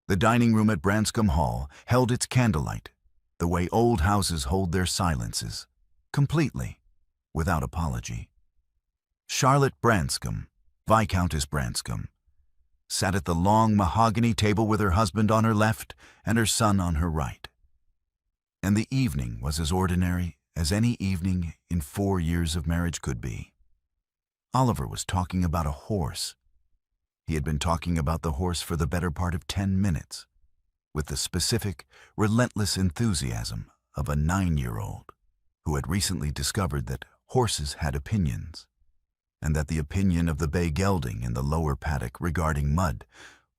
The dining room at Branscombe Hall held its candlelight, the way old houses hold their silences, completely, without apology. Charlotte Branscombe, Viscountess Branscombe, sat at the long mahogany table with her husband on her left and her son on her right. And the evening was as ordinary as any evening in 4 years of marriage could be. Oliver was talking about a horse. He had been talking about the horse for the better part of 10 minutes, with the specific, relentless enthusiasm of a 9-year-old who had recently discovered that horses had opinions, and that the opinion of the bay gelding in the lower paddock regarding mud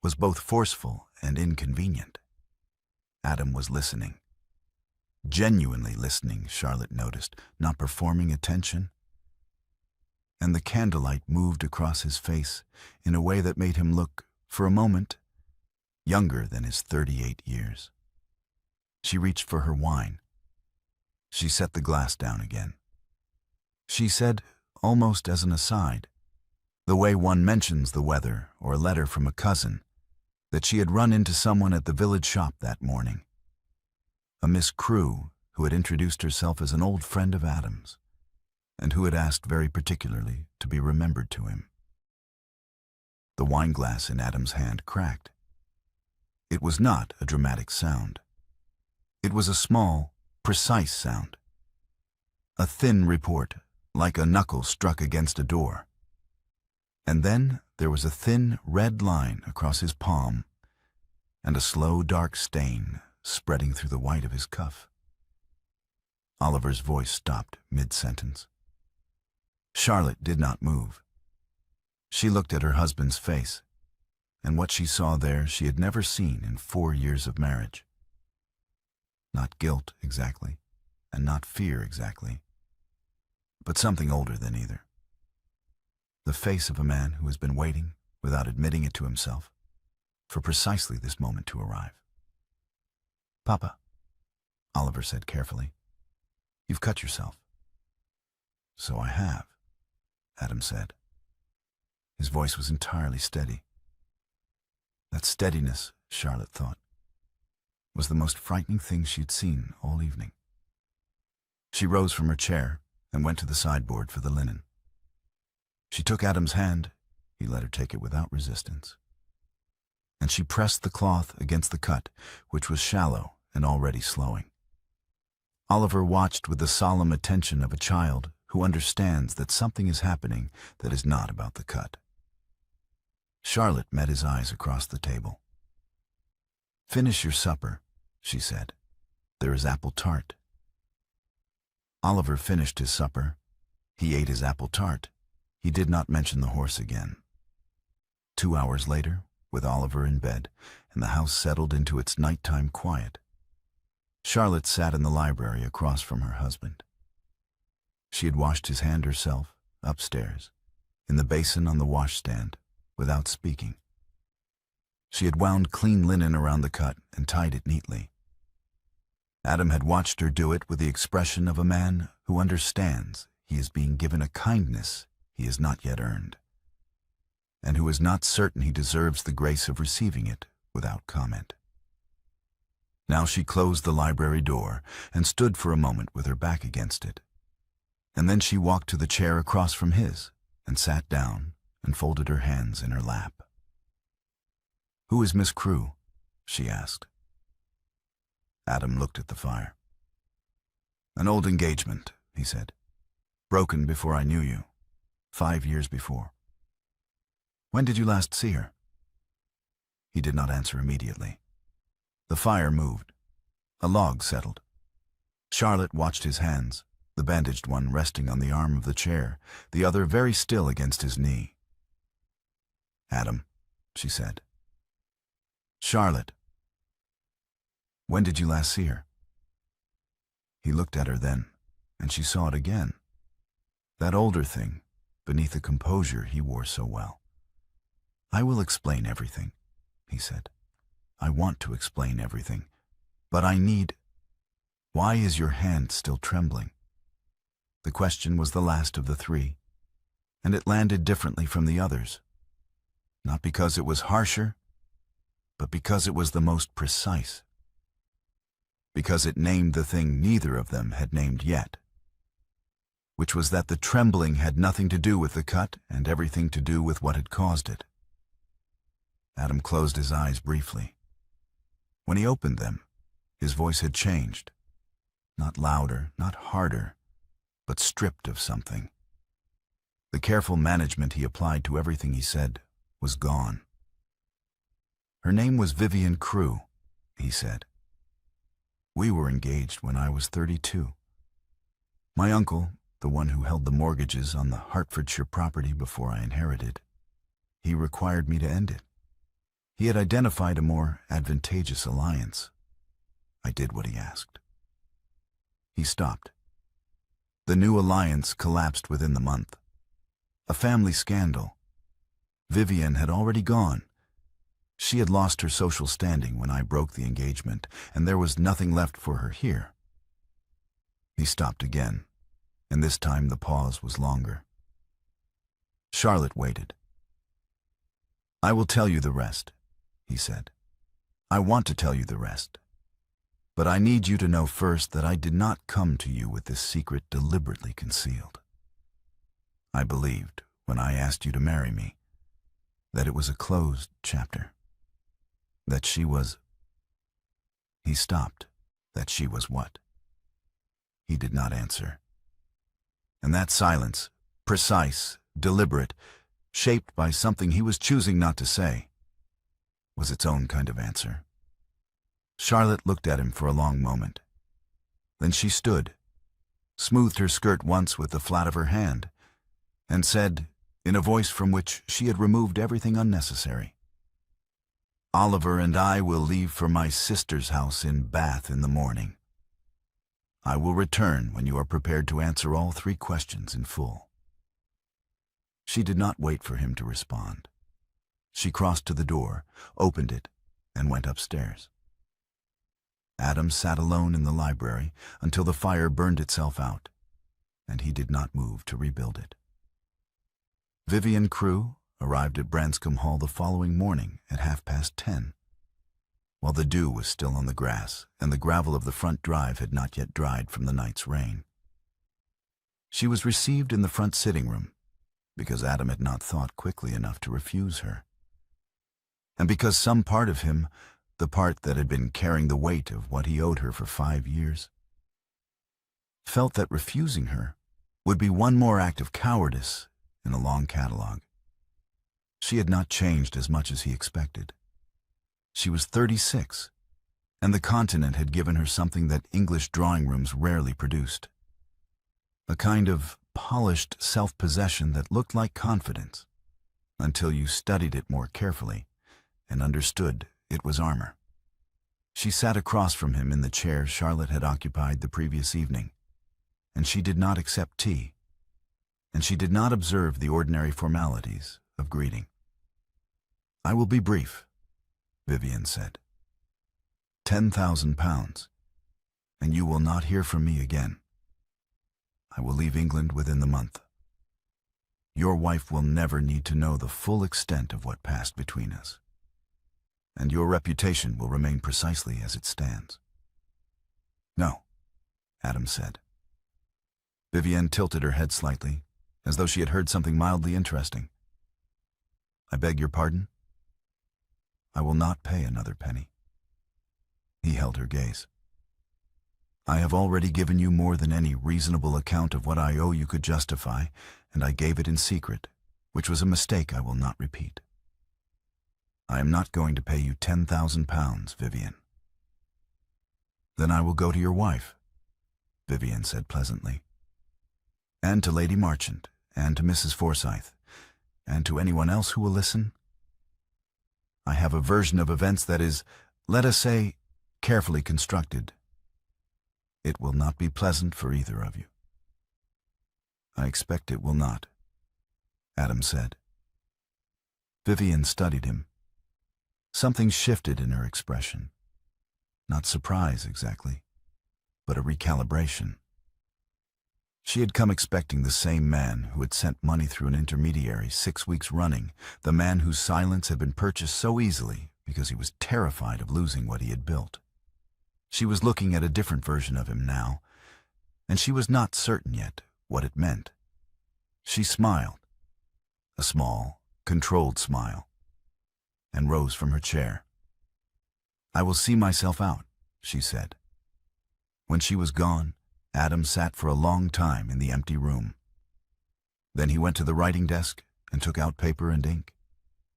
was both forceful and inconvenient. Adam was listening. Genuinely listening, Charlotte noticed, not performing attention. And the candlelight moved across his face in a way that made him look, for a moment, younger than his 38 years. She reached for her wine. She set the glass down again. She said, almost as an aside, the way one mentions the weather or a letter from a cousin, that she had run into someone at the village shop that morning. A Miss Crewe who had introduced herself as an old friend of Adam's, and who had asked very particularly to be remembered to him. The wine glass in Adam's hand cracked. It was not a dramatic sound. It was a small, precise sound. A thin report, like a knuckle struck against a door. And then there was a thin red line across his palm, and a slow dark stain spreading through the white of his cuff. Oliver's voice stopped mid-sentence. Charlotte did not move. She looked at her husband's face, and what she saw there she had never seen in 4 years of marriage. Not guilt exactly, and not fear exactly, but something older than either. The face of a man who has been waiting, without admitting it to himself, for precisely this moment to arrive. "Papa," Oliver said carefully, "you've cut yourself." "So I have," Adam said. His voice was entirely steady. That steadiness, Charlotte thought, was the most frightening thing she'd seen all evening. She rose from her chair and went to the sideboard for the linen. She took Adam's hand. He let her take it without resistance. And she pressed the cloth against the cut, which was shallow and already slowing. Oliver watched with the solemn attention of a child who understands that something is happening that is not about the cut. Charlotte met his eyes across the table. "Finish your supper," she said. "There is apple tart." Oliver finished his supper. He ate his apple tart. He did not mention the horse again. 2 hours later, with Oliver in bed and the house settled into its nighttime quiet, Charlotte sat in the library across from her husband. She had washed his hand herself, upstairs, in the basin on the washstand, without speaking. She had wound clean linen around the cut and tied it neatly. Adam had watched her do it with the expression of a man who understands he is being given a kindness he has not yet earned, and who is not certain he deserves the grace of receiving it without comment. Now she closed the library door and stood for a moment with her back against it, and then she walked to the chair across from his and sat down and folded her hands in her lap. "Who is Miss Crewe?" she asked. Adam looked at the fire. "An old engagement," he said. "Broken before I knew you, 5 years before." "When did you last see her?" He did not answer immediately. The fire moved. A log settled. Charlotte watched his hands, the bandaged one resting on the arm of the chair, the other very still against his knee. "Adam," she said. "Charlotte, when did you last see her?" He looked at her then, and she saw it again. That older thing, beneath the composure he wore so well. "I will explain everything," he said. "I want to explain everything, but I need—" "Why is your hand still trembling?" The question was the last of the three, and it landed differently from the others. Not because it was harsher, but because it was the most precise. Because it named the thing neither of them had named yet, which was that the trembling had nothing to do with the cut and everything to do with what had caused it. Adam closed his eyes briefly. When he opened them, his voice had changed. Not louder, not harder, but stripped of something. The careful management he applied to everything he said was gone. Her name was Vivian Crew, he said. We were engaged when I was 32. My uncle, the one who held the mortgages on the Hertfordshire property before I inherited, he required me to end it. He had identified a more advantageous alliance. I did what he asked. He stopped. The new alliance collapsed within the month. A family scandal. Vivian had already gone. She had lost her social standing when I broke the engagement, and there was nothing left for her here. He stopped again, and this time the pause was longer. Charlotte waited. I will tell you the rest, he said. I want to tell you the rest. But I need you to know first that I did not come to you with this secret deliberately concealed. I believed, when I asked you to marry me, that it was a closed chapter. That she was... He stopped. That she was what? He did not answer. And that silence, precise, deliberate, shaped by something he was choosing not to say, was its own kind of answer. Charlotte looked at him for a long moment. Then she stood, smoothed her skirt once with the flat of her hand, and said, in a voice from which she had removed everything unnecessary, Oliver and I will leave for my sister's house in Bath in the morning. I will return when you are prepared to answer all 3 questions in full. She did not wait for him to respond. She crossed to the door, opened it, and went upstairs. Adam sat alone in the library until the fire burned itself out, and he did not move to rebuild it. Vivian Crew arrived at Branscombe Hall the following morning at 10:30, while the dew was still on the grass and the gravel of the front drive had not yet dried from the night's rain. She was received in the front sitting room because Adam had not thought quickly enough to refuse her, and because some part of him, the part that had been carrying the weight of what he owed her for 5 years, felt that refusing her would be one more act of cowardice in a long catalogue. She had not changed as much as he expected. She was 36, and the continent had given her something that English drawing rooms rarely produced. A kind of polished self-possession that looked like confidence, until you studied it more carefully and understood it was armor. She sat across from him in the chair Charlotte had occupied the previous evening, and she did not accept tea, and she did not observe the ordinary formalities of greeting. I will be brief, Vivian said. £10,000, and you will not hear from me again. I will leave England within the month. Your wife will never need to know the full extent of what passed between us, and your reputation will remain precisely as it stands. No, Adam said. Vivian tilted her head slightly, as though she had heard something mildly interesting. I beg your pardon? I will not pay another penny. He held her gaze. I have already given you more than any reasonable account of what I owe you could justify, and I gave it in secret, which was a mistake I will not repeat. I am not going to pay you £10,000, Vivian. Then I will go to your wife, Vivian said pleasantly, and to Lady Marchant, and to Mrs. Forsyth, and to anyone else who will listen. I have a version of events that is, let us say, carefully constructed. It will not be pleasant for either of you. I expect it will not, Adam said. Vivian studied him. Something shifted in her expression. Not surprise exactly, but a recalibration. She had come expecting the same man who had sent money through an intermediary 6 weeks running, the man whose silence had been purchased so easily because he was terrified of losing what he had built. She was looking at a different version of him now, and she was not certain yet what it meant. She smiled, a small, controlled smile, and rose from her chair. "I will see myself out," she said. When she was gone, Adam sat for a long time in the empty room. Then he went to the writing desk and took out paper and ink,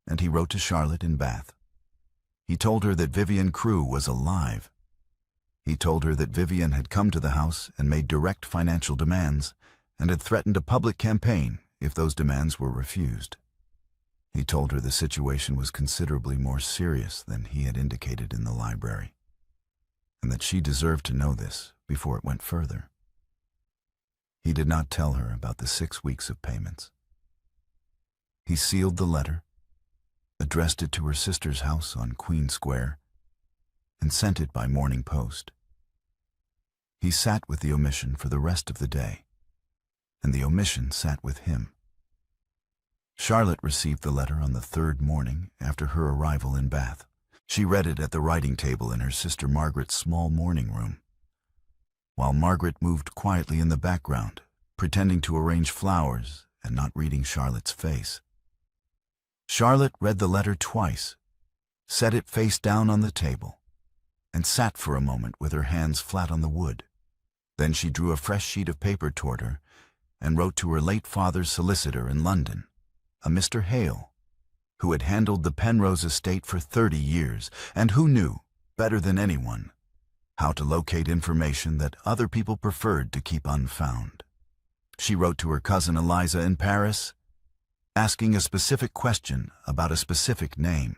and he wrote to Charlotte in Bath. He told her that Vivian Crewe was alive. He told her that Vivian had come to the house and made direct financial demands and had threatened a public campaign if those demands were refused. He told her the situation was considerably more serious than he had indicated in the library, and that she deserved to know this before it went further. He did not tell her about the 6 weeks of payments. He sealed the letter, addressed it to her sister's house on Queen Square, and sent it by morning post. He sat with the omission for the rest of the day, and the omission sat with him. Charlotte received the letter on the 3rd morning after her arrival in Bath. She read it at the writing table in her sister Margaret's small morning room, while Margaret moved quietly in the background, pretending to arrange flowers and not reading Charlotte's face. Charlotte read the letter twice, set it face down on the table, and sat for a moment with her hands flat on the wood. Then she drew a fresh sheet of paper toward her and wrote to her late father's solicitor in London, a Mr. Hale, who had handled the Penrose estate for 30 years and who knew, better than anyone, how to locate information that other people preferred to keep unfound. She wrote to her cousin Eliza in Paris, asking a specific question about a specific name.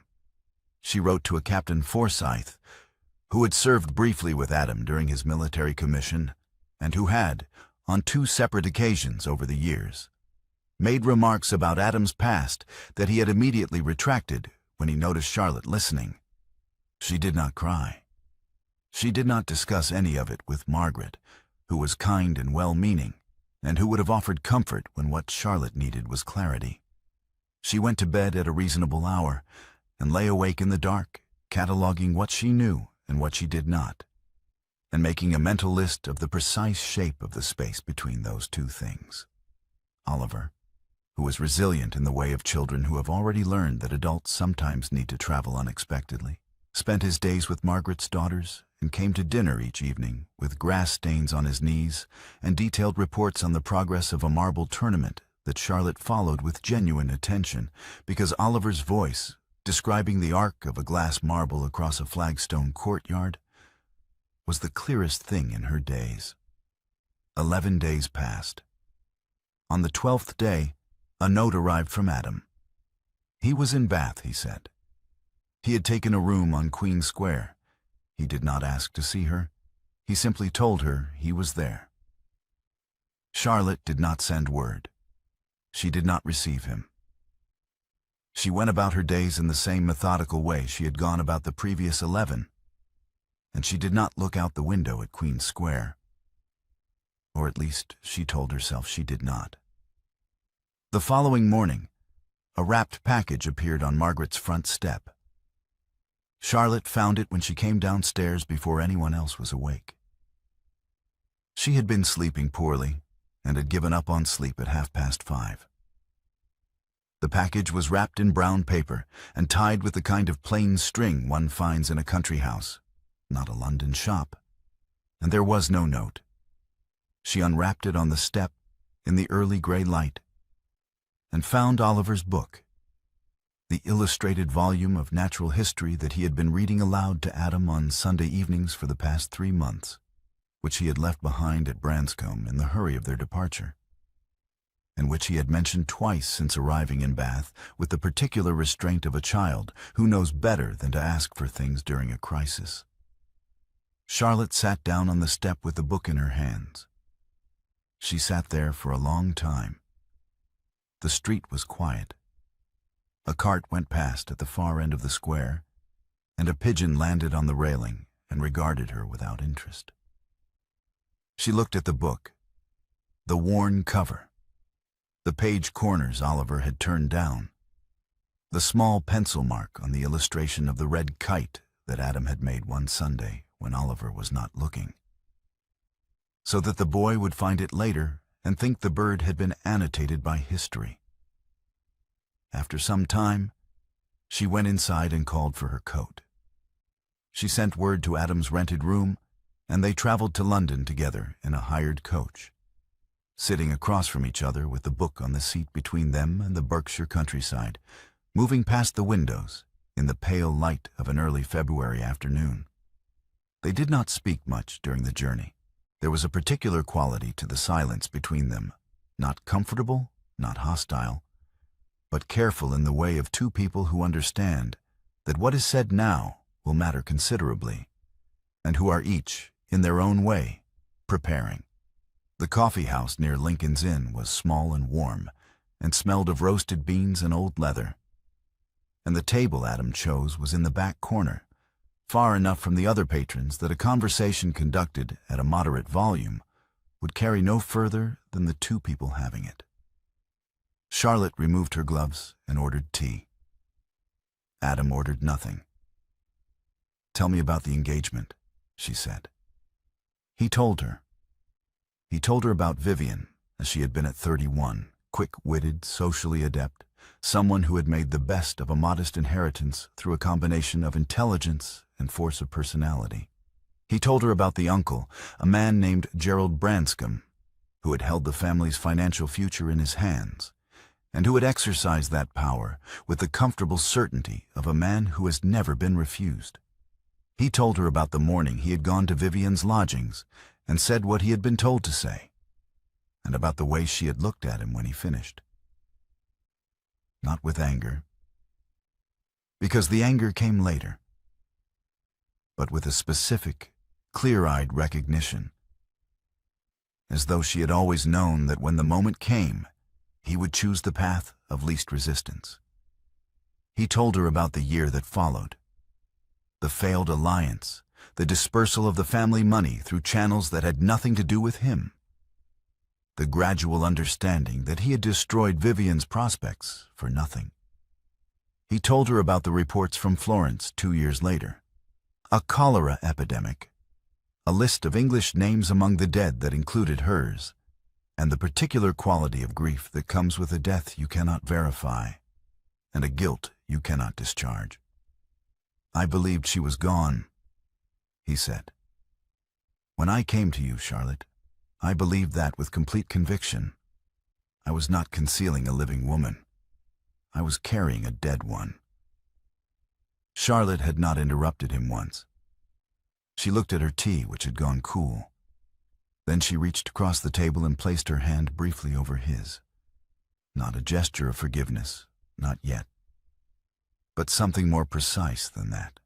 She wrote to a Captain Forsyth, who had served briefly with Adam during his military commission, and who had, on 2 separate occasions over the years, made remarks about Adam's past that he had immediately retracted when he noticed Charlotte listening. She did not cry. She did not discuss any of it with Margaret, who was kind and well-meaning, and who would have offered comfort when what Charlotte needed was clarity. She went to bed at a reasonable hour and lay awake in the dark, cataloging what she knew and what she did not, and making a mental list of the precise shape of the space between those two things. Oliver, who was resilient in the way of children who have already learned that adults sometimes need to travel unexpectedly, spent his days with Margaret's daughters and came to dinner each evening with grass stains on his knees and detailed reports on the progress of a marble tournament that Charlotte followed with genuine attention because Oliver's voice, describing the arc of a glass marble across a flagstone courtyard, was the clearest thing in her days. 11 days passed. On the 12th day, a note arrived from Adam. He was in Bath, he said. He had taken a room on Queen Square. He did not ask to see her. He simply told her he was there. Charlotte did not send word. She did not receive him. She went about her days in the same methodical way she had gone about the previous 11, and she did not look out the window at Queen Square. Or at least she told herself she did not. The following morning, a wrapped package appeared on Margaret's front step. Charlotte found it when she came downstairs before anyone else was awake. She had been sleeping poorly and had given up on sleep at 5:30. The package was wrapped in brown paper and tied with the kind of plain string one finds in a country house, not a London shop, and there was no note. She unwrapped it on the step in the early gray light and found Oliver's book, the illustrated volume of natural history that he had been reading aloud to Adam on Sunday evenings for the past 3 months, which he had left behind at Branscombe in the hurry of their departure, and which he had mentioned twice since arriving in Bath with the particular restraint of a child who knows better than to ask for things during a crisis. Charlotte sat down on the step with the book in her hands. She sat there for a long time. The street was quiet. A cart went past at the far end of the square, and a pigeon landed on the railing and regarded her without interest. She looked at the book, the worn cover, the page corners Oliver had turned down, The small pencil mark on the illustration of the red kite that Adam had made one Sunday when Oliver was not looking, so that the boy would find it later and think the bird had been annotated by history. After some time, she went inside and called for her coat. She sent word to Adam's rented room, and they traveled to London together in a hired coach, sitting across from each other with the book on the seat between them and the Berkshire countryside, moving past the windows in the pale light of an early February afternoon. They did not speak much during the journey. There was a particular quality to the silence between them, not comfortable, not hostile, but careful in the way of two people who understand that what is said now will matter considerably, and who are each, in their own way, preparing. The coffee house near Lincoln's Inn was small and warm, and smelled of roasted beans and old leather. And the table Adam chose was in the back corner, far enough from the other patrons that a conversation conducted at a moderate volume would carry no further than the two people having it. Charlotte removed her gloves and ordered tea. Adam ordered nothing. "Tell me about the engagement," she said. He told her. He told her about Vivian, as she had been at 31, quick-witted, socially adept, someone who had made the best of a modest inheritance through a combination of intelligence and force of personality. He told her about the uncle, a man named Gerald Branscombe, who had held the family's financial future in his hands, and who had exercised that power with the comfortable certainty of a man who has never been refused. He told her about the morning he had gone to Vivian's lodgings and said what he had been told to say, and about the way she had looked at him when he finished. Not with anger, because the anger came later, but with a specific, clear-eyed recognition, as though she had always known that when the moment came, he would choose the path of least resistance. He told her about the year that followed, the failed alliance, the dispersal of the family money through channels that had nothing to do with him, the gradual understanding that he had destroyed Vivian's prospects for nothing. He told her about the reports from Florence 2 years later, a cholera epidemic, a list of English names among the dead that included hers, and the particular quality of grief that comes with a death you cannot verify and a guilt you cannot discharge. "I believed she was gone," he said. "When I came to you, Charlotte, I believed that with complete conviction. I was not concealing a living woman. I was carrying a dead one." Charlotte had not interrupted him once. She looked at her tea, which had gone cool. Then she reached across the table and placed her hand briefly over his. Not a gesture of forgiveness, not yet, but something more precise than that.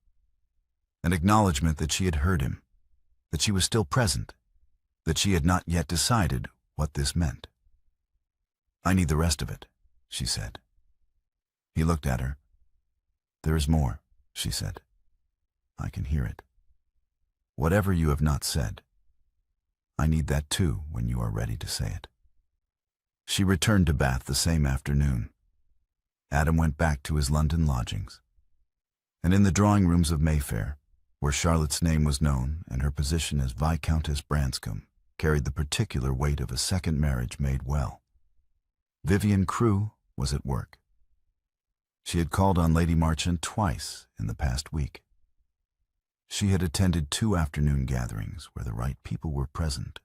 An acknowledgement that she had heard him, that she was still present, that she had not yet decided what this meant. "I need the rest of it," she said. He looked at her. "There is more," she said. "I can hear it. Whatever you have not said, I need that too when you are ready to say it." She returned to Bath the same afternoon. Adam went back to his London lodgings. And in the drawing rooms of Mayfair, where Charlotte's name was known and her position as Viscountess Branscombe carried the particular weight of a second marriage made well, Vivian Crewe was at work. She had called on Lady Marchant twice in the past week. She had attended 2 afternoon gatherings where the right people were present,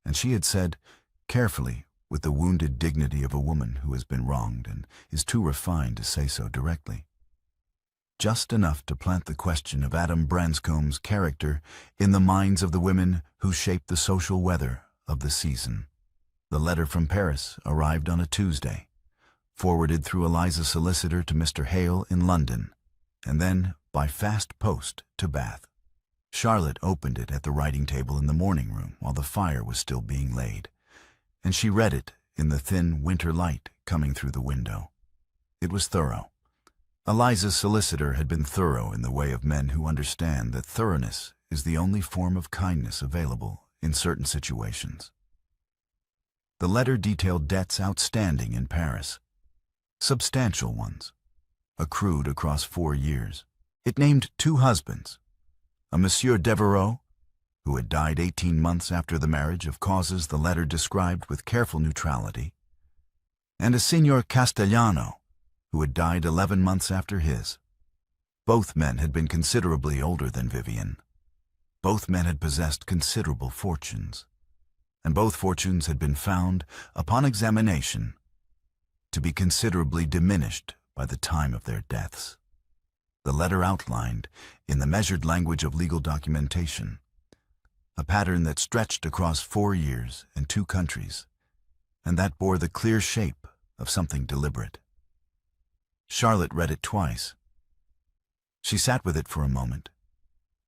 and she had said, carefully, with the wounded dignity of a woman who has been wronged and is too refined to say so directly, just enough to plant the question of Adam Branscombe's character in the minds of the women who shaped the social weather of the season. The letter from Paris arrived on a Tuesday, forwarded through Eliza's solicitor to Mr. Hale in London, and then by fast post to Bath. Charlotte opened it at the writing table in the morning room while the fire was still being laid, and she read it in the thin winter light coming through the window. It was thorough. Eliza's solicitor had been thorough in the way of men who understand that thoroughness is the only form of kindness available in certain situations. The letter detailed debts outstanding in Paris, substantial ones, accrued across 4 years. It named 2 husbands, a Monsieur Devereux, who had died 18 months after the marriage of causes the letter described with careful neutrality, and a Signor Castellano, who had died 11 months after his. Both men had been considerably older than Vivian. Both men had possessed considerable fortunes, and both fortunes had been found, upon examination, to be considerably diminished by the time of their deaths. The letter outlined, in the measured language of legal documentation, a pattern that stretched across 4 years and 2 countries, and that bore the clear shape of something deliberate. Charlotte read it twice. She sat with it for a moment,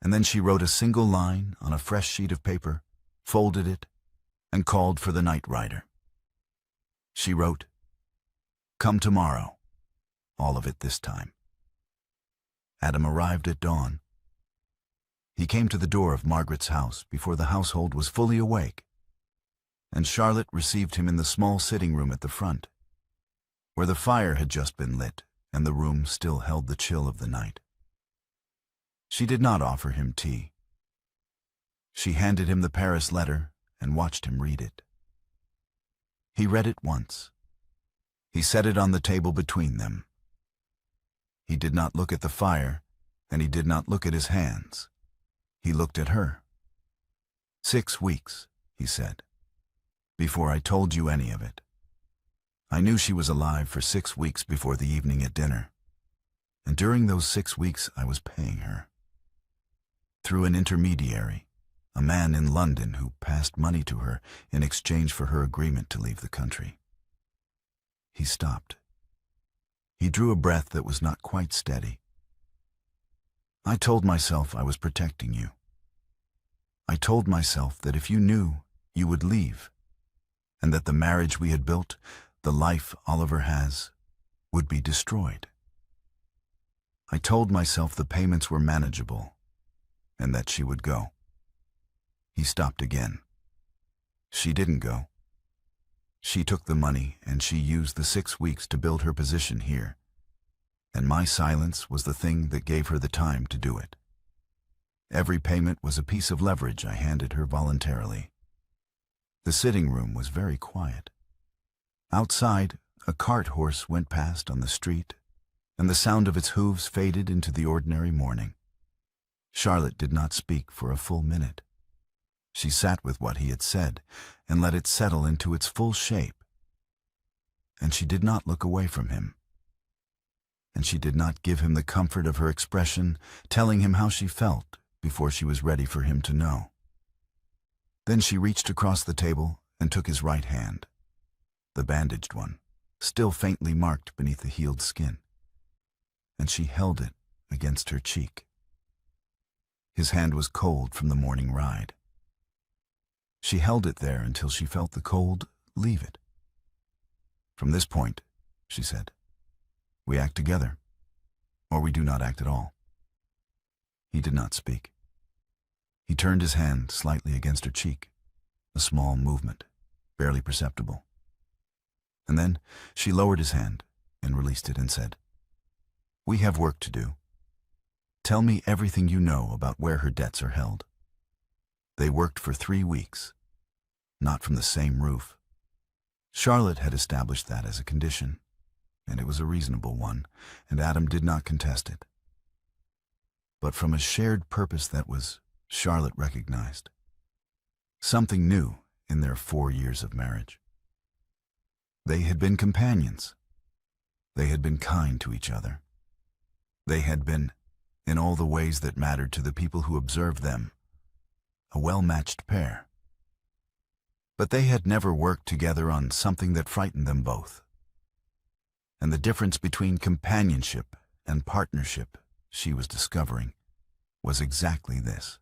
and then she wrote a single line on a fresh sheet of paper, folded it, and called for the night rider. She wrote, "Come tomorrow," all of it this time. Adam arrived at dawn. He came to the door of Margaret's house before the household was fully awake, and Charlotte received him in the small sitting room at the front, where the fire had just been lit and the room still held the chill of the night. She did not offer him tea. She handed him the Paris letter and watched him read it. He read it once. He set it on the table between them. He did not look at the fire, and he did not look at his hands. He looked at her. 6 weeks, he said, before I told you any of it. I knew she was alive for 6 weeks before the evening at dinner, and during those 6 weeks I was paying her. Through an intermediary, a man in London who passed money to her in exchange for her agreement to leave the country. He stopped. He drew a breath that was not quite steady. I told myself I was protecting you. I told myself that if you knew, you would leave, and that the marriage we had built, the life Oliver has, would be destroyed. I told myself the payments were manageable, and that she would go. He stopped again. She didn't go. She took the money and she used the 6 weeks to build her position here, and my silence was the thing that gave her the time to do it. Every payment was a piece of leverage I handed her voluntarily. The sitting room was very quiet. Outside, a cart horse went past on the street, and the sound of its hooves faded into the ordinary morning. Charlotte did not speak for a full minute. She sat with what he had said and let it settle into its full shape. And she did not look away from him. And she did not give him the comfort of her expression, telling him how she felt before she was ready for him to know. Then she reached across the table and took his right hand, the bandaged one, still faintly marked beneath the healed skin, and she held it against her cheek. His hand was cold from the morning ride. She held it there until she felt the cold leave it. "From this point," she said, "we act together, or we do not act at all." He did not speak. He turned his hand slightly against her cheek, a small movement, barely perceptible. And then she lowered his hand and released it and said, "We have work to do. Tell me everything you know about where her debts are held." They worked for 3 weeks, not from the same roof. Charlotte had established that as a condition, and it was a reasonable one, and Adam did not contest it. But from a shared purpose that was, Charlotte recognized, something new in their 4 years of marriage. They had been companions. They had been kind to each other. They had been, in all the ways that mattered to the people who observed them, a well-matched pair. But they had never worked together on something that frightened them both. And the difference between companionship and partnership, she was discovering, was exactly this: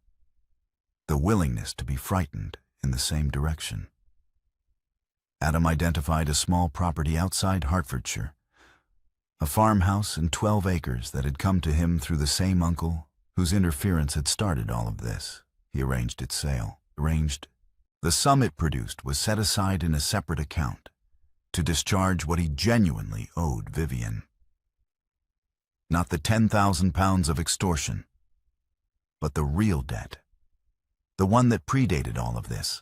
the willingness to be frightened in the same direction. Adam identified a small property outside Hertfordshire, a farmhouse and 12 acres that had come to him through the same uncle whose interference had started all of this. He arranged its sale. The sum it produced was set aside in a separate account to discharge what he genuinely owed Vivian. Not the 10,000 pounds of extortion, but the real debt. The one that predated all of this.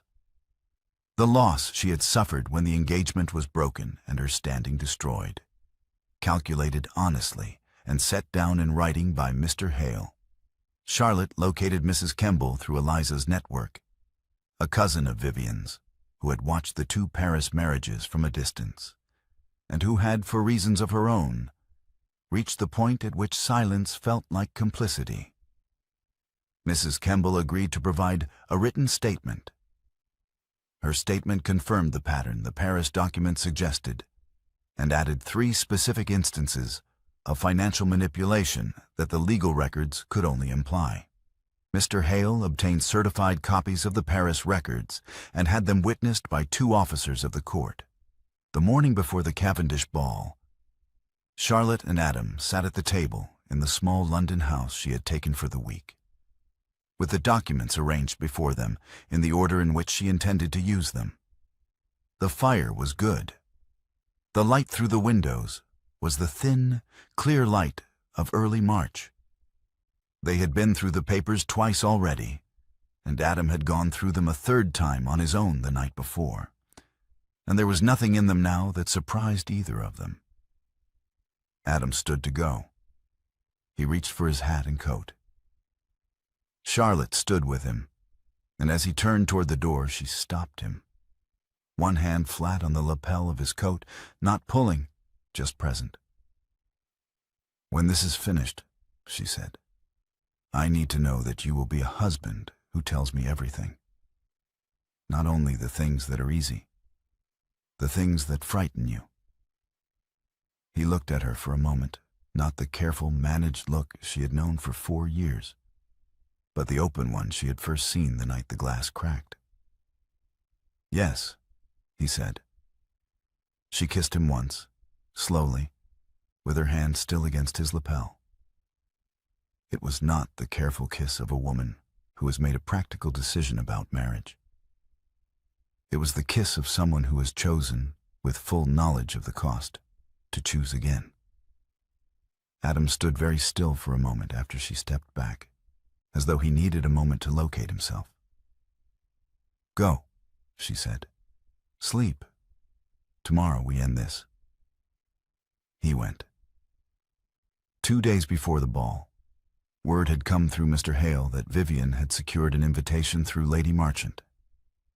The loss she had suffered when the engagement was broken and her standing destroyed. Calculated honestly and set down in writing by Mr. Hale. Charlotte located Mrs. Kemble through Eliza's network, a cousin of Vivian's, who had watched the two Paris marriages from a distance, and who had, for reasons of her own, reached the point at which silence felt like complicity. Mrs. Kemble agreed to provide a written statement. Her statement confirmed the pattern the Paris document suggested, and added 3 specific instances of financial manipulation that the legal records could only imply. Mr. Hale obtained certified copies of the Paris records and had them witnessed by 2 officers of the court. The morning before the Cavendish ball, Charlotte and Adam sat at the table in the small London house she had taken for the week, with the documents arranged before them in the order in which she intended to use them. The fire was good. The light through the windows was the thin, clear light of early March. They had been through the papers twice already, and Adam had gone through them a 3rd time on his own the night before, and there was nothing in them now that surprised either of them. Adam stood to go. He reached for his hat and coat. Charlotte stood with him, and as he turned toward the door, she stopped him. One hand flat on the lapel of his coat, not pulling, just present. "When this is finished," she said, "I need to know that you will be a husband who tells me everything. Not only the things that are easy, the things that frighten you." He looked at her for a moment, not the careful, managed look she had known for 4 years, but the open one she had first seen the night the glass cracked. "Yes," he said. She kissed him once, slowly, with her hand still against his lapel. It was not the careful kiss of a woman who has made a practical decision about marriage. It was the kiss of someone who has chosen, with full knowledge of the cost, to choose again. Adam stood very still for a moment after she stepped back, as though he needed a moment to locate himself. "Go," she said. "Sleep. Tomorrow we end this." He went. 2 days before the ball, word had come through Mr. Hale that Vivian had secured an invitation through Lady Marchant,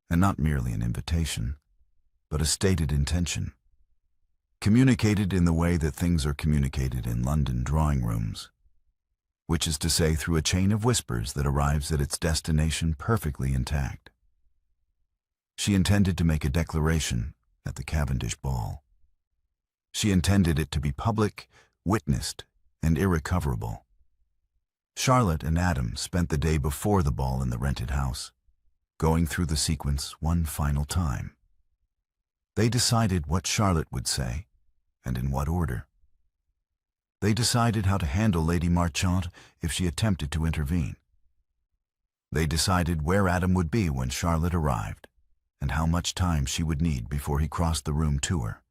and not merely an invitation, but a stated intention, communicated in the way that things are communicated in London drawing rooms, which is to say through a chain of whispers that arrives at its destination perfectly intact. She intended to make a declaration at the Cavendish ball. She intended it to be public, witnessed, and irrecoverable. Charlotte and Adam spent the day before the ball in the rented house, going through the sequence one final time. They decided what Charlotte would say, and in what order. They decided how to handle Lady Marchant if she attempted to intervene. They decided where Adam would be when Charlotte arrived, and how much time she would need before he crossed the room to her,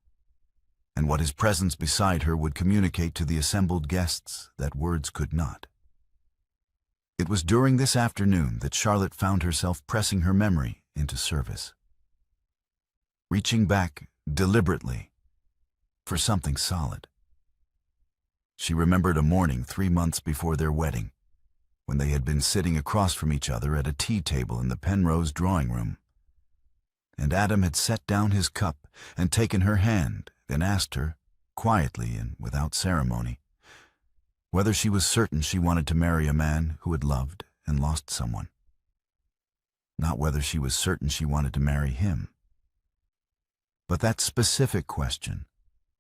and what his presence beside her would communicate to the assembled guests that words could not. It was during this afternoon that Charlotte found herself pressing her memory into service, reaching back deliberately for something solid. She remembered a morning 3 months before their wedding, when they had been sitting across from each other at a tea table in the Penrose drawing room, and Adam had set down his cup and taken her hand and asked her, quietly and without ceremony, whether she was certain she wanted to marry a man who had loved and lost someone. Not whether she was certain she wanted to marry him. But that specific question,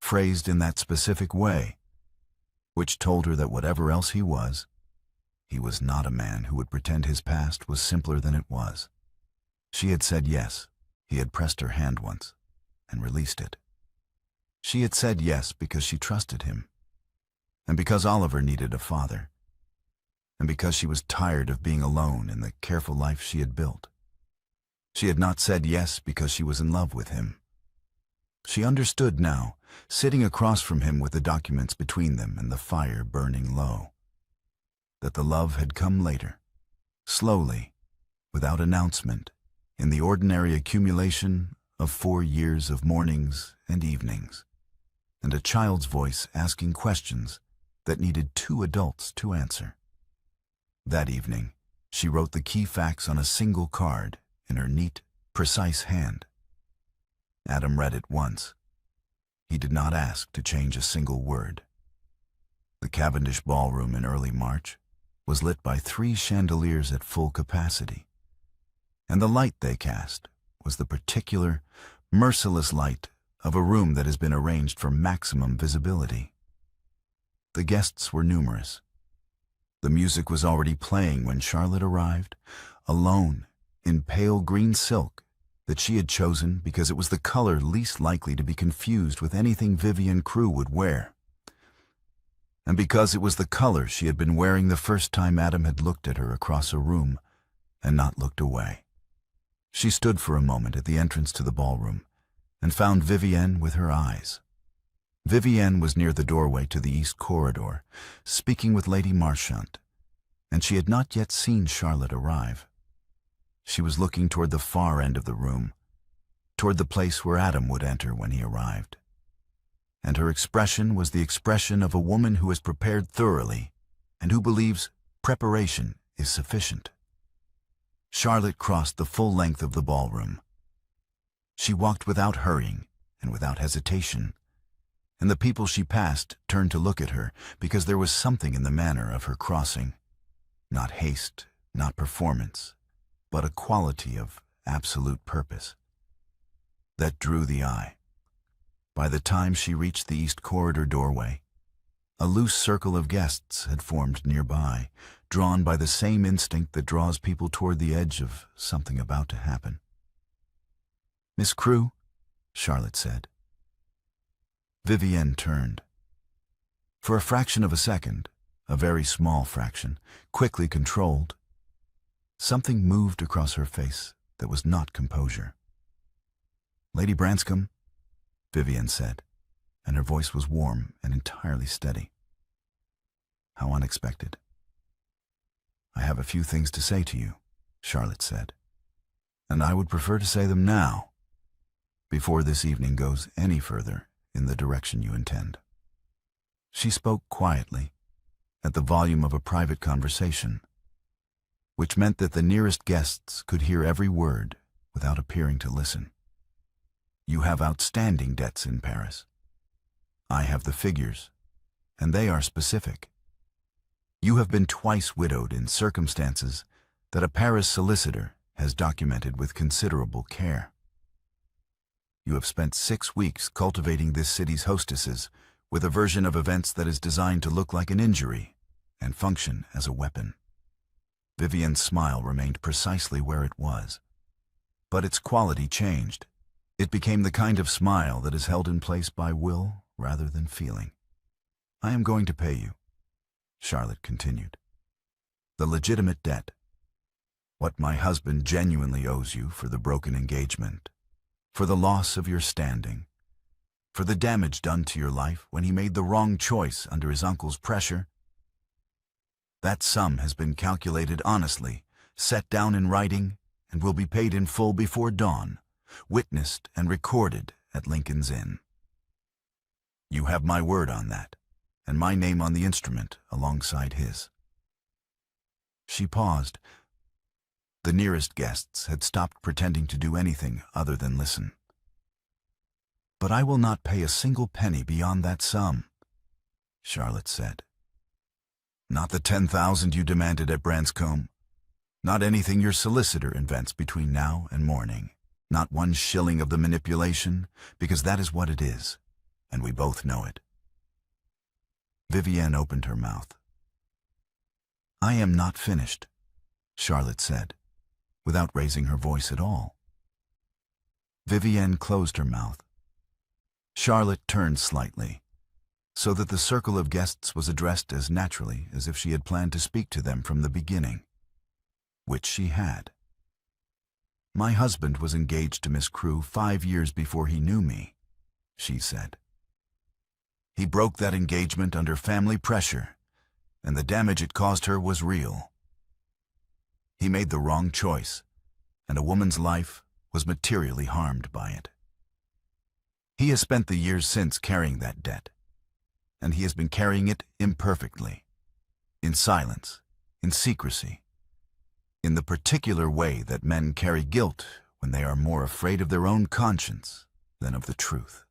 phrased in that specific way, which told her that whatever else he was not a man who would pretend his past was simpler than it was. She had said yes. He had pressed her hand once and released it. She had said yes because she trusted him, and because Oliver needed a father, and because she was tired of being alone in the careful life she had built. She had not said yes because she was in love with him. She understood now, sitting across from him with the documents between them and the fire burning low, that the love had come later, slowly, without announcement, in the ordinary accumulation of 4 years of mornings and evenings, and a child's voice asking questions that needed 2 adults to answer. That evening, she wrote the key facts on a single card in her neat, precise hand. Adam read it once. He did not ask to change a single word. The Cavendish ballroom in early March was lit by 3 chandeliers at full capacity, and the light they cast was the particular, merciless light of a room that has been arranged for maximum visibility. The guests were numerous. The music was already playing when Charlotte arrived, alone, in pale green silk that she had chosen because it was the color least likely to be confused with anything Vivienne Crewe would wear, and because it was the color she had been wearing the first time Adam had looked at her across a room and not looked away. She stood for a moment at the entrance to the ballroom and found Vivienne with her eyes. Vivienne was near the doorway to the east corridor, speaking with Lady Marchant, and she had not yet seen Charlotte arrive. She was looking toward the far end of the room, toward the place where Adam would enter when he arrived. And her expression was the expression of a woman who has prepared thoroughly and who believes preparation is sufficient. Charlotte crossed the full length of the ballroom. She walked without hurrying and without hesitation, and the people she passed turned to look at her because there was something in the manner of her crossing. Not haste, not performance, but a quality of absolute purpose that drew the eye. By the time she reached the east corridor doorway, a loose circle of guests had formed nearby, drawn by the same instinct that draws people toward the edge of something about to happen. "Miss Crewe," Charlotte said. Vivienne turned. For a fraction of a second, a very small fraction, quickly controlled, something moved across her face that was not composure. "Lady Branscombe," Vivienne said, and her voice was warm and entirely steady. "How unexpected." "I have a few things to say to you," Charlotte said, "and I would prefer to say them now, before this evening goes any further in the direction you intend." She spoke quietly, at the volume of a private conversation, which meant that the nearest guests could hear every word without appearing to listen. "You have outstanding debts in Paris. I have the figures, and they are specific. You have been twice widowed in circumstances that a Paris solicitor has documented with considerable care. You have spent 6 weeks cultivating this city's hostesses with a version of events that is designed to look like an injury and function as a weapon." Vivienne's smile remained precisely where it was, but its quality changed. It became the kind of smile that is held in place by will rather than feeling. "I am going to pay you," Charlotte continued. "The legitimate debt. What my husband genuinely owes you for the broken engagement, for the loss of your standing, for the damage done to your life when he made the wrong choice under his uncle's pressure. That sum has been calculated honestly, set down in writing, and will be paid in full before dawn, witnessed and recorded at Lincoln's Inn. You have my word on that, and my name on the instrument alongside his." She paused. The nearest guests had stopped pretending to do anything other than listen. "But I will not pay a single penny beyond that sum," Charlotte said. "Not the 10,000 you demanded at Branscombe, not anything your solicitor invents between now and morning, not 1 shilling of the manipulation, because that is what it is, and we both know it." Vivienne opened her mouth. "I am not finished," Charlotte said, without raising her voice at all. Vivienne closed her mouth. Charlotte turned slightly, so that the circle of guests was addressed as naturally as if she had planned to speak to them from the beginning, which she had. "My husband was engaged to Miss Crewe 5 years before he knew me. she said. He broke that engagement under family pressure, and the damage it caused her was real. He made the wrong choice, and a woman's life was materially harmed by it. He has spent the years since carrying that debt, and he has been carrying it imperfectly, in silence, in secrecy, in the particular way that men carry guilt when they are more afraid of their own conscience than of the truth.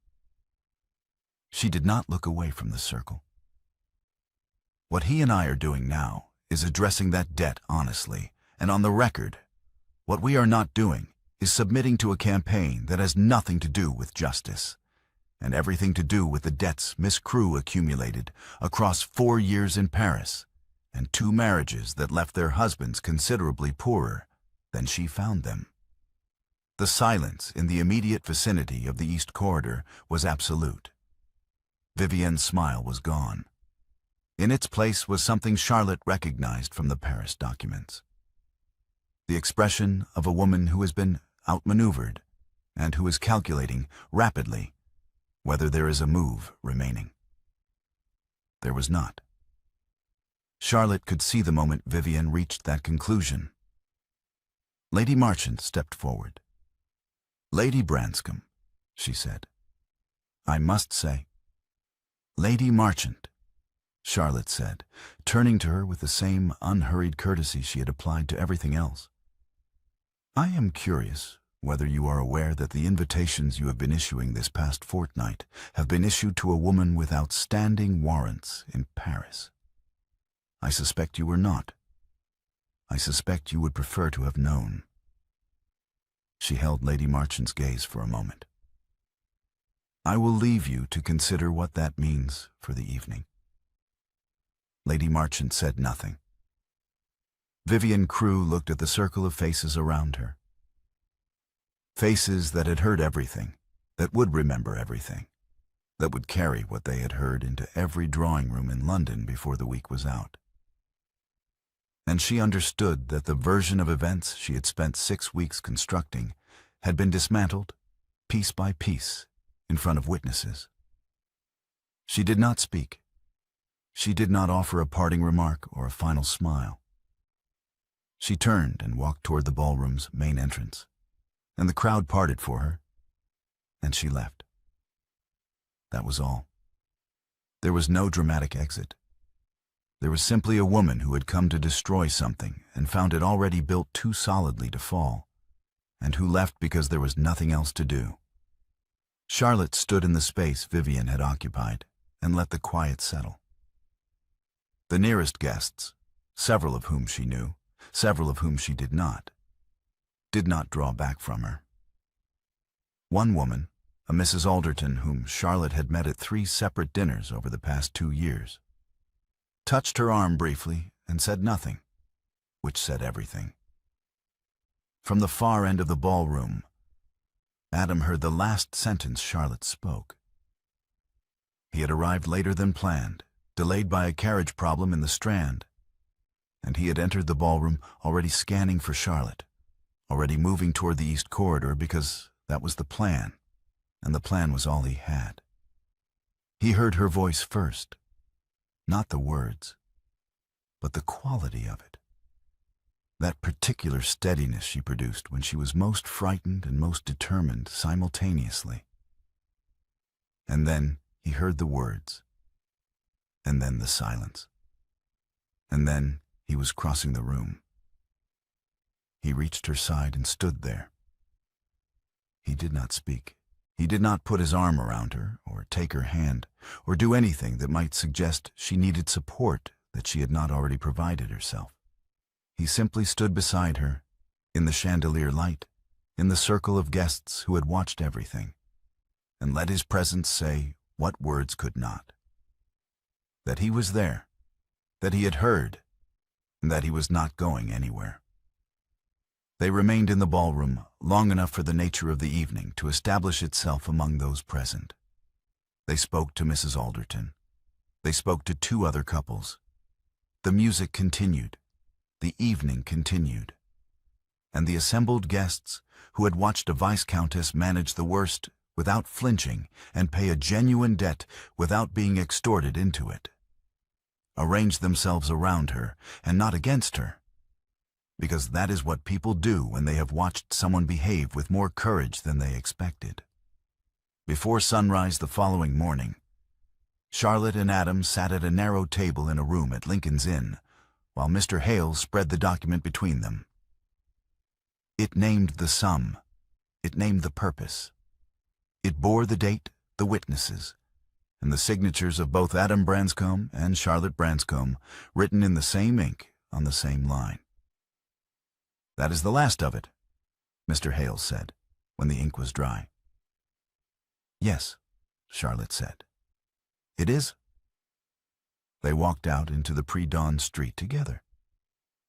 She did not look away from the circle. What he and I are doing now is addressing that debt honestly and on the record. What we are not doing is submitting to a campaign that has nothing to do with justice and everything to do with the debts Miss Crewe accumulated across 4 years in Paris and 2 marriages that left their husbands considerably poorer than she found them. The silence in the immediate vicinity of the East Corridor was absolute. Vivienne's smile was gone. In its place was something Charlotte recognized from the Paris documents. The expression of a woman who has been outmaneuvered and who is calculating rapidly whether there is a move remaining. There was not. Charlotte could see the moment Vivienne reached that conclusion. Lady Marchant stepped forward. "Lady Branscombe," she said. "I must say—" "Lady Marchant," Charlotte said, turning to her with the same unhurried courtesy she had applied to everything else. "I am curious whether you are aware that the invitations you have been issuing this past fortnight have been issued to a woman with outstanding warrants in Paris. I suspect you were not. I suspect you would prefer to have known." She held Lady Marchant's gaze for a moment. "I will leave you to consider what that means for the evening." Lady Marchant said nothing. Vivienne Crewe looked at the circle of faces around her. Faces that had heard everything, that would remember everything, that would carry what they had heard into every drawing room in London before the week was out. And she understood that the version of events she had spent 6 weeks constructing had been dismantled, piece by piece, in front of witnesses. She did not speak. She did not offer a parting remark or a final smile. She turned and walked toward the ballroom's main entrance, and the crowd parted for her, and she left. That was all. There was no dramatic exit. There was simply a woman who had come to destroy something and found it already built too solidly to fall, and who left because there was nothing else to do. Charlotte stood in the space Vivienne had occupied and let the quiet settle. The nearest guests, several of whom she knew, several of whom she did not draw back from her. One woman, a Mrs. Alderton whom Charlotte had met at 3 separate dinners over the past 2 years, touched her arm briefly and said nothing, which said everything. From the far end of the ballroom, Adam heard the last sentence Charlotte spoke. He had arrived later than planned, delayed by a carriage problem in the Strand, and he had entered the ballroom already scanning for Charlotte, already moving toward the East Corridor because that was the plan, and the plan was all he had. He heard her voice first, not the words, but the quality of it. That particular steadiness she produced when she was most frightened and most determined simultaneously. And then he heard the words, and then the silence. And then he was crossing the room. He reached her side and stood there. He did not speak. He did not put his arm around her, or take her hand, or do anything that might suggest she needed support that she had not already provided herself. He simply stood beside her, in the chandelier light, in the circle of guests who had watched everything, and let his presence say what words could not. That he was there, that he had heard, and that he was not going anywhere. They remained in the ballroom long enough for the nature of the evening to establish itself among those present. They spoke to Mrs. Alderton. They spoke to 2 other couples. The music continued. The evening continued. And the assembled guests, who had watched a Viscountess manage the worst without flinching and pay a genuine debt without being extorted into it. Arrange themselves around her and not against her, because that is what people do when they have watched someone behave with more courage than they expected. Before sunrise the following morning, Charlotte and Adam sat at a narrow table in a room at Lincoln's Inn, while Mr. Hale spread the document between them. It named the sum. It named the purpose. It bore the date, the witnesses, and the signatures of both Adam Branscombe and Charlotte Branscombe, written in the same ink on the same line. "That is the last of it," Mr. Hale said, when the ink was dry. "Yes," Charlotte said. "It is." They walked out into the pre-dawn street together.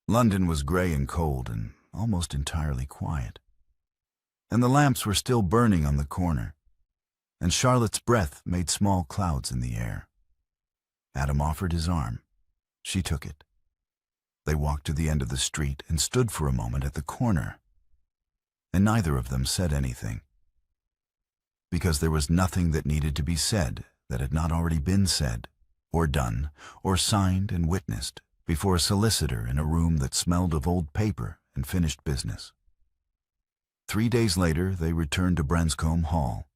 London was gray and cold and almost entirely quiet, and the lamps were still burning on the corner, and Charlotte's breath made small clouds in the air. Adam offered his arm. She took it. They walked to the end of the street and stood for a moment at the corner, and neither of them said anything, because there was nothing that needed to be said that had not already been said, or done, or signed and witnessed before a solicitor in a room that smelled of old paper and finished business. 3 days later, they returned to Branscombe Hall.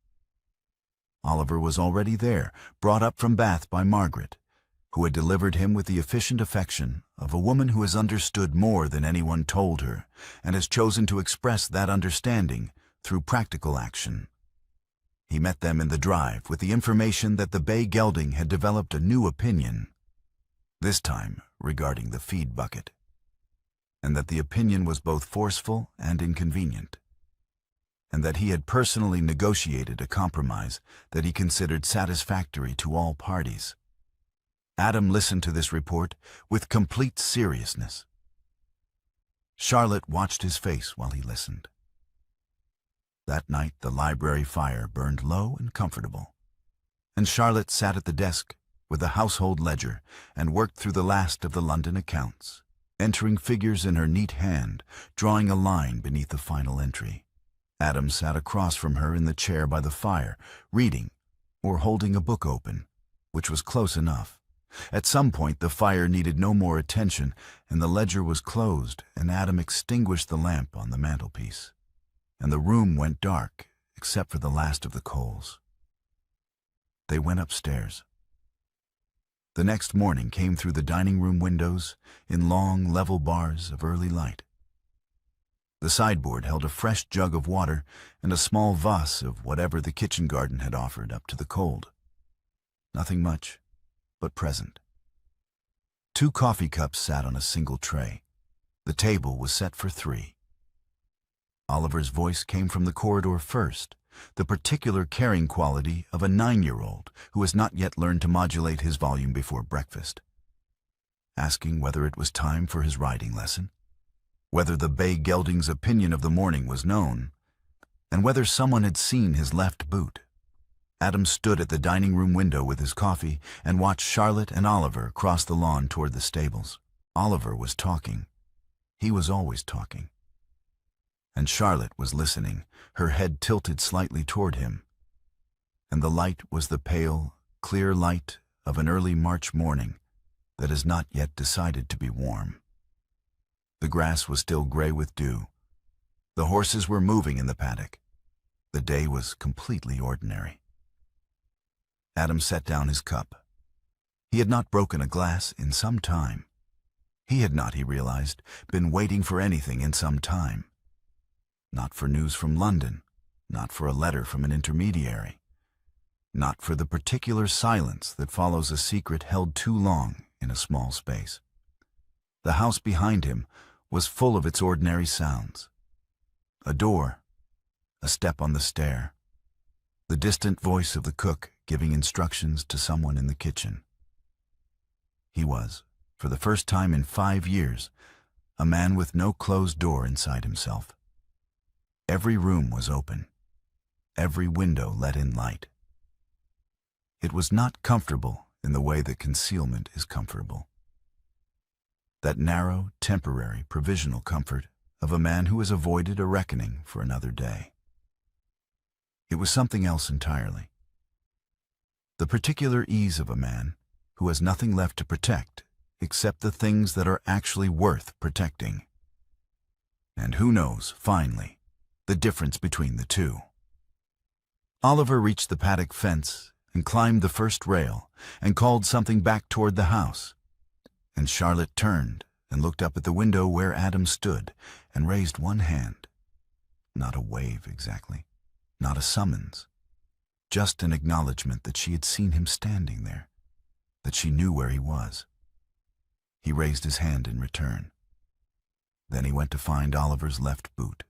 Oliver was already there, brought up from Bath by Margaret, who had delivered him with the efficient affection of a woman who has understood more than anyone told her and has chosen to express that understanding through practical action. He met them in the drive with the information that the bay gelding had developed a new opinion, this time regarding the feed bucket, and that the opinion was both forceful and inconvenient, and that he had personally negotiated a compromise that he considered satisfactory to all parties. Adam listened to this report with complete seriousness. Charlotte watched his face while he listened. That night the library fire burned low and comfortable, and Charlotte sat at the desk with the household ledger and worked through the last of the London accounts, entering figures in her neat hand, drawing a line beneath the final entry. Adam sat across from her in the chair by the fire, reading or holding a book open, which was close enough. At some point the fire needed no more attention, and the ledger was closed, and Adam extinguished the lamp on the mantelpiece, and the room went dark except for the last of the coals. They went upstairs. The next morning came through the dining room windows in long, level bars of early light. The sideboard held a fresh jug of water and a small vase of whatever the kitchen garden had offered up to the cold. Nothing much, but present. 2 coffee cups sat on a single tray. The table was set for 3. Oliver's voice came from the corridor first, the particular caring quality of a 9-year-old who has not yet learned to modulate his volume before breakfast, asking whether it was time for his riding lesson, whether the bay gelding's opinion of the morning was known, and whether someone had seen his left boot. Adam stood at the dining room window with his coffee and watched Charlotte and Oliver cross the lawn toward the stables. Oliver was talking. He was always talking. And Charlotte was listening, her head tilted slightly toward him. And the light was the pale, clear light of an early March morning that has not yet decided to be warm. The grass was still gray with dew. The horses were moving in the paddock. The day was completely ordinary. Adam set down his cup. He had not broken a glass in some time. He had not, he realized, been waiting for anything in some time. Not for news from London, not for a letter from an intermediary, not for the particular silence that follows a secret held too long in a small space. The house behind him was full of its ordinary sounds. A door, a step on the stair, the distant voice of the cook giving instructions to someone in the kitchen. He was, for the first time in 5 years, a man with no closed door inside himself. Every room was open. Every window let in light. It was not comfortable in the way that concealment is comfortable. That narrow, temporary, provisional comfort of a man who has avoided a reckoning for another day. It was something else entirely. The particular ease of a man who has nothing left to protect except the things that are actually worth protecting. And who knows, finally, the difference between the two. Oliver reached the paddock fence and climbed the first rail and called something back toward the house. And Charlotte turned and looked up at the window where Adam stood and raised one hand. Not a wave exactly, not a summons, just an acknowledgement that she had seen him standing there, that she knew where he was. He raised his hand in return. Then he went to find Oliver's left boot